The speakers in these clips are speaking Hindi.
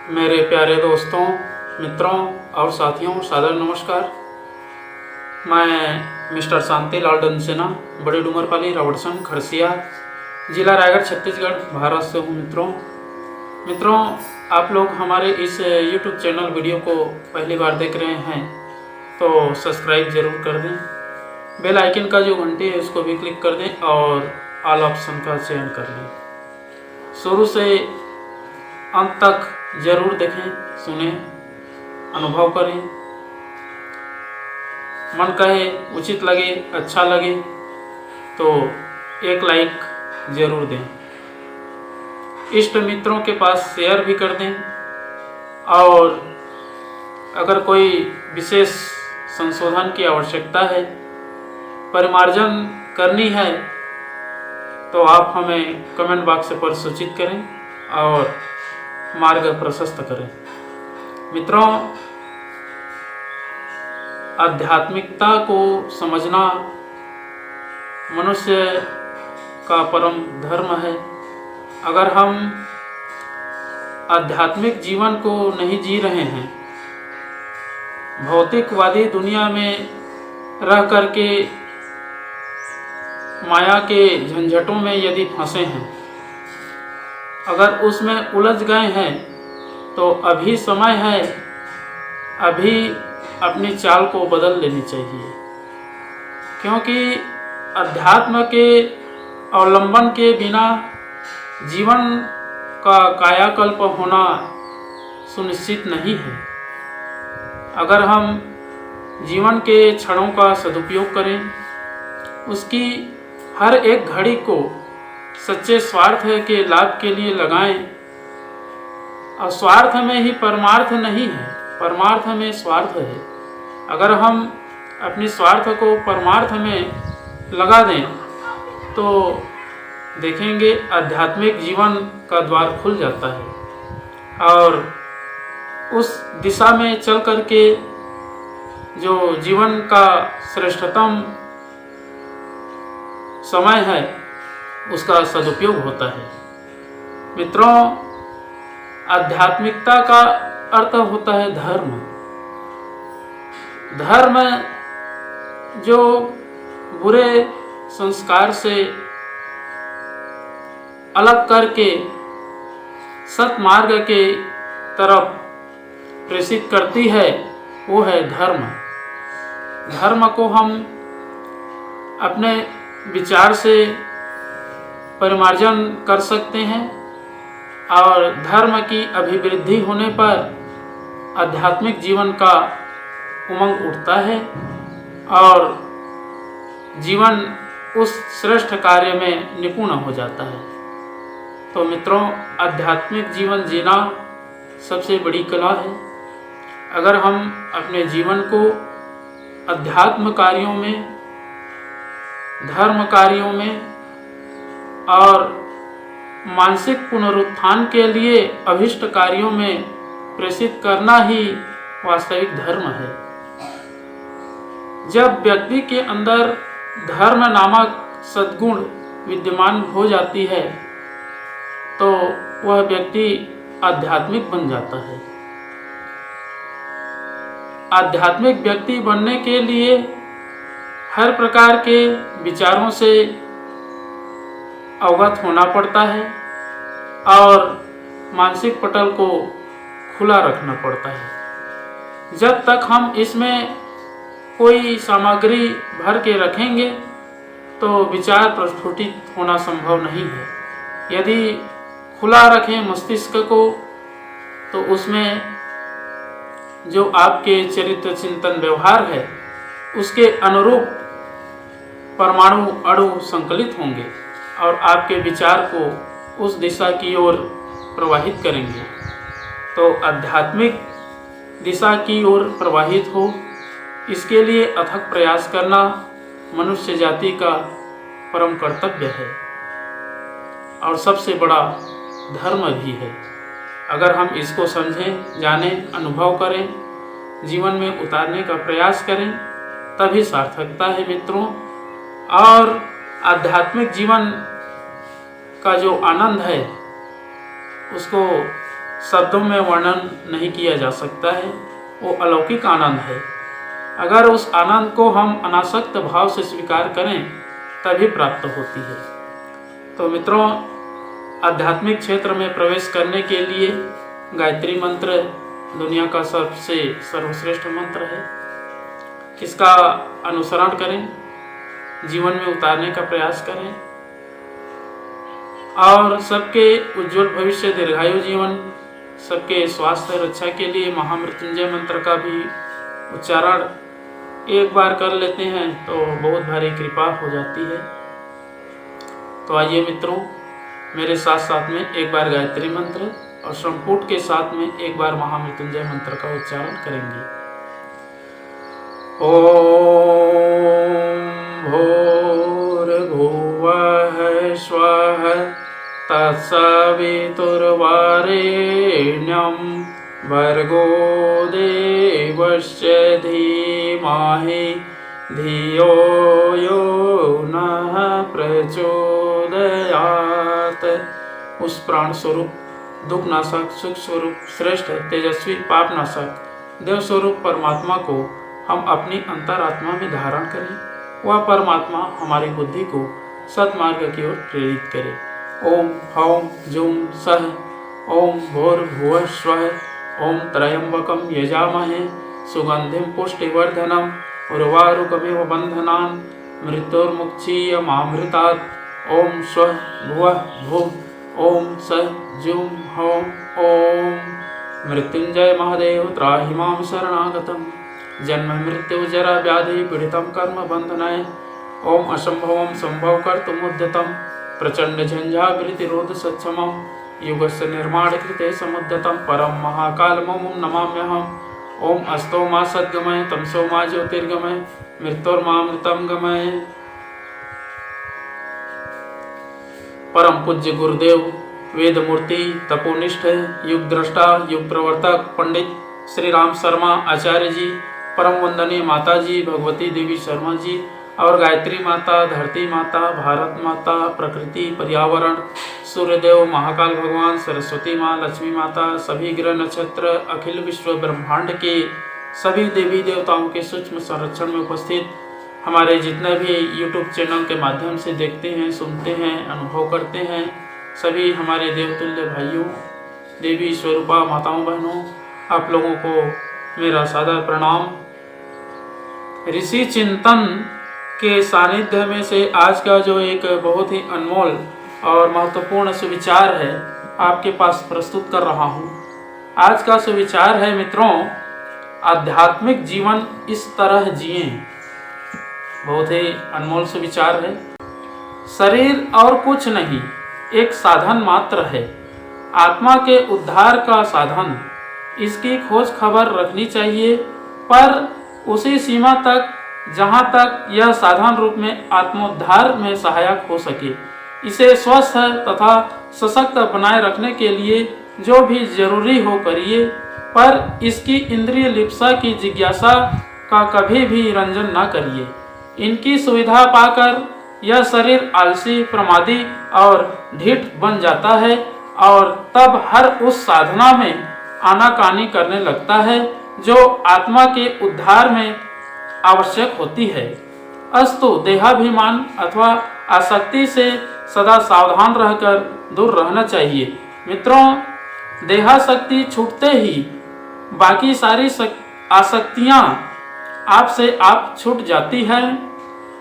मेरे प्यारे दोस्तों, मित्रों और साथियों, सादर नमस्कार। मैं मिस्टर शांति लाल डंसेना, बड़ी डूमरपाली, रावटसन, खरसिया, जिला रायगढ़, छत्तीसगढ़, भारत से हूँ। मित्रों, आप लोग हमारे इस YouTube चैनल वीडियो को पहली बार देख रहे हैं तो सब्सक्राइब ज़रूर कर दें। बेल आइकन का जो घंटी है उसको भी क्लिक कर दें और ऑल ऑप्शन का चयन कर लें। शुरू से अंत तक ज़रूर देखें, सुने, अनुभव करें। मन कहे, उचित लगे, अच्छा लगे तो एक लाइक ज़रूर दें। इष्ट मित्रों के पास शेयर भी कर दें और अगर कोई विशेष संशोधन की आवश्यकता है, परिमार्जन करनी है तो आप हमें कमेंट बॉक्स पर सूचित करें और मार्ग प्रशस्त करें। मित्रों, आध्यात्मिकता को समझना मनुष्य का परम धर्म है। अगर हम आध्यात्मिक जीवन को नहीं जी रहे हैं, भौतिकवादी दुनिया में रह करके माया के झंझटों में यदि फंसे हैं, अगर उसमें उलझ गए हैं तो अभी समय है, अभी अपनी चाल को बदल लेनी चाहिए। क्योंकि अध्यात्म के अवलंबन के बिना जीवन का कायाकल्प होना सुनिश्चित नहीं है। अगर हम जीवन के क्षणों का सदुपयोग करें, उसकी हर एक घड़ी को सच्चे स्वार्थ के लाभ के लिए लगाएं, और स्वार्थ में ही परमार्थ नहीं है, परमार्थ में स्वार्थ है। अगर हम अपनी स्वार्थ को परमार्थ में लगा दें तो देखेंगे आध्यात्मिक जीवन का द्वार खुल जाता है और उस दिशा में चल करके जो जीवन का श्रेष्ठतम समय है उसका सदुपयोग होता है। मित्रों, आध्यात्मिकता का अर्थ होता है धर्म। धर्म जो बुरे संस्कार से अलग करके सतमार्ग के तरफ प्रेषित करती है, वो है धर्म। धर्म को हम अपने विचार से परिमार्जन कर सकते हैं और धर्म की अभिवृद्धि होने पर आध्यात्मिक जीवन का उमंग उठता है और जीवन उस श्रेष्ठ कार्य में निपुण हो जाता है। तो मित्रों, आध्यात्मिक जीवन जीना सबसे बड़ी कला है। अगर हम अपने जीवन को अध्यात्म कार्यों में, धर्म कार्यों में और मानसिक पुनरुत्थान के लिए अभिष्ट कार्यों में प्रेषित करना ही वास्तविक धर्म है। जब व्यक्ति के अंदर धर्म नामक सद्गुण विद्यमान हो जाती है तो वह व्यक्ति आध्यात्मिक बन जाता है। आध्यात्मिक व्यक्ति बनने के लिए हर प्रकार के विचारों से अवगत होना पड़ता है और मानसिक पटल को खुला रखना पड़ता है। जब तक हम इसमें कोई सामग्री भर के रखेंगे तो विचार प्रस्फुटित होना संभव नहीं है। यदि खुला रखें मस्तिष्क को तो उसमें जो आपके चरित्र चिंतन व्यवहार है उसके अनुरूप परमाणु अणु संकलित होंगे और आपके विचार को उस दिशा की ओर प्रवाहित करेंगे। तो आध्यात्मिक दिशा की ओर प्रवाहित हो, इसके लिए अथक प्रयास करना मनुष्य जाति का परम कर्तव्य है और सबसे बड़ा धर्म भी है। अगर हम इसको समझें, जानें, अनुभव करें, जीवन में उतारने का प्रयास करें, तभी सार्थकता है मित्रों। और आध्यात्मिक जीवन का जो आनंद है उसको शब्दों में वर्णन नहीं किया जा सकता है। वो अलौकिक आनंद है। अगर उस आनंद को हम अनासक्त भाव से स्वीकार करें तभी प्राप्त होती है। तो मित्रों, आध्यात्मिक क्षेत्र में प्रवेश करने के लिए गायत्री मंत्र दुनिया का सबसे सर्वश्रेष्ठ मंत्र है। इसका अनुसरण करें, जीवन में उतारने का प्रयास करें और सबके उज्जवल भविष्य, दीर्घायु जीवन, सबके स्वास्थ्य रक्षा के लिए महामृत्युंजय मंत्र का भी उच्चारण एक बार कर लेते हैं तो बहुत भारी कृपा हो जाती है। तो आइए मित्रों, मेरे साथ साथ में एक बार गायत्री मंत्र और संपुट के साथ में एक बार महामृत्युंजय मंत्र का उच्चारण करेंगे। ओम भूर्भुवः स्वः तत्सवितुर्वरेण्यं भर्गो देवस्य धीमहि धियो यो नः प्रचोदयात्। उस प्राण स्वरूप, दुख नाशक, सुख स्वरूप, श्रेष्ठ, तेजस्वी, पाप नाशक, देव स्वरूप परमात्मा को हम अपनी अंतरात्मा में धारण करें। वह परमात्मा हमारी बुद्धि को सत्मार्ग की ओर प्रेरित करे। ओम हौम जूम सह ओम भूर्भुवः स्वः ओम त्र्यंबकं यजामहे सुगंधिं पुष्टिवर्धनम् उर्वारुकमिव बन्धनान् मृत्युर्मुक्षीयमामृतात्। ओम स्वः भुवः भुव ओम सः जूम हौम ओम मृत्युंजय महादेव त्राहि मां शरणागतम् जन्म मृत्यु जरा व्याधि पीड़ितं कर्म बंधनाय। ओम असंभवं संभव कर्तुमुद्यतं प्रचंड झंझावृतिरोध सक्षमं युगस्य निर्माण कृते समुद्यतं परम महाकालमं नमाम्यहम्। ओम अस्तो मा सद्गमय तमसो मा ज्योतिर्गमय मृत्योर्मामृतं गमय। परम पूज्य गुरुदेव, वेद मूर्ति, तपोनिष्ठ, युग दृष्टा, युग प्रवर्तक पंडित श्री राम शर्मा आचार्य जी, परम वंदनीय माता जी भगवती देवी शर्मा जी और गायत्री माता, धरती माता, भारत माता, प्रकृति, पर्यावरण, सूर्यदेव, महाकाल भगवान, सरस्वती माँ, लक्ष्मी माता, सभी ग्रह नक्षत्र, अखिल विश्व ब्रह्मांड के सभी देवी देवताओं के सूक्ष्म संरक्षण में उपस्थित हमारे जितने भी YouTube चैनल के माध्यम से देखते हैं, सुनते हैं, अनुभव करते हैं, सभी हमारे देवतुल्य भाइयों, देवी स्वरूपा माताओं, बहनों, आप लोगों को मेरा सादर प्रणाम। ऋषि चिंतन के सानिध्य में से आज का जो एक बहुत ही अनमोल और महत्वपूर्ण सुविचार है आपके पास प्रस्तुत कर रहा हूँ। आज का सुविचार है मित्रों, आध्यात्मिक जीवन इस तरह जिएं। बहुत ही अनमोल सुविचार है। शरीर और कुछ नहीं, एक साधन मात्र है, आत्मा के उद्धार का साधन। इसकी खोज खबर रखनी चाहिए, पर उसी सीमा तक जहाँ तक यह साधन रूप में आत्मोद्धार में सहायक हो सके। इसे स्वस्थ तथा सशक्त बनाए रखने के लिए जो भी जरूरी हो करिए, पर इसकी इंद्रिय लिप्सा की जिज्ञासा का कभी भी रंजन न करिए। इनकी सुविधा पाकर यह शरीर आलसी, प्रमादी और ढीठ बन जाता है और तब हर उस साधना में आनाकानी करने लगता है जो आत्मा के उद्धार में आवश्यक होती है। अस्तु देहाभिमान अथवा आसक्ति से सदा सावधान रहकर दूर रहना चाहिए। मित्रों, देहासक्ति छूटते ही बाकी सारी आसक्तियां आपसे आप छूट जाती हैं।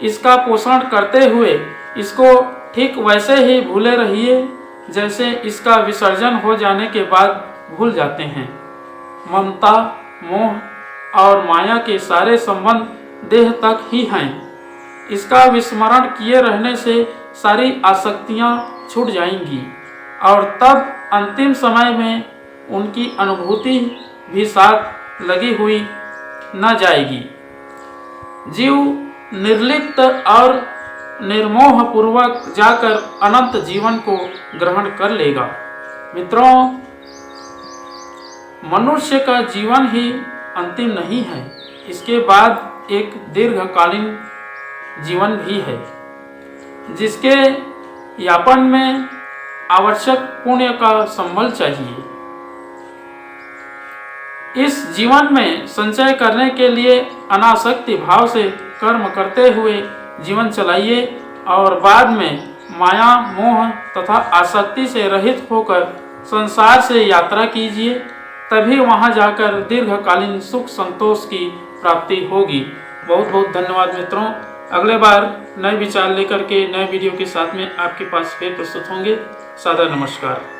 इसका पोषण करते हुए इसको ठीक वैसे ही भूले रहिए जैसे इसका विसर्जन हो जाने के बाद भूल जाते हैं। ममता, मोह और माया के सारे संबंध देह तक ही हैं। इसका विस्मरण किए रहने से सारी आसक्तियां छूट जाएंगी और तब अंतिम समय में उनकी अनुभूति भी साथ लगी हुई न जाएगी। जीव निर्लिप्त और निर्मोह पूर्वक जाकर अनंत जीवन को ग्रहण कर लेगा। मित्रों, मनुष्य का जीवन ही अंतिम नहीं है, इसके बाद एक दीर्घकालीन जीवन भी है जिसके यापन में आवश्यक पुण्य का संबल चाहिए। इस जीवन में संचय करने के लिए अनासक्ति भाव से कर्म करते हुए जीवन चलाइए और बाद में माया मोह तथा आसक्ति से रहित होकर संसार से यात्रा कीजिए। तभी वहां जाकर दीर्घकालीन सुख संतोष की प्राप्ति होगी। बहुत बहुत धन्यवाद मित्रों। अगले बार नए विचार लेकर के नए वीडियो के साथ में आपके पास फिर प्रस्तुत होंगे। सादर नमस्कार।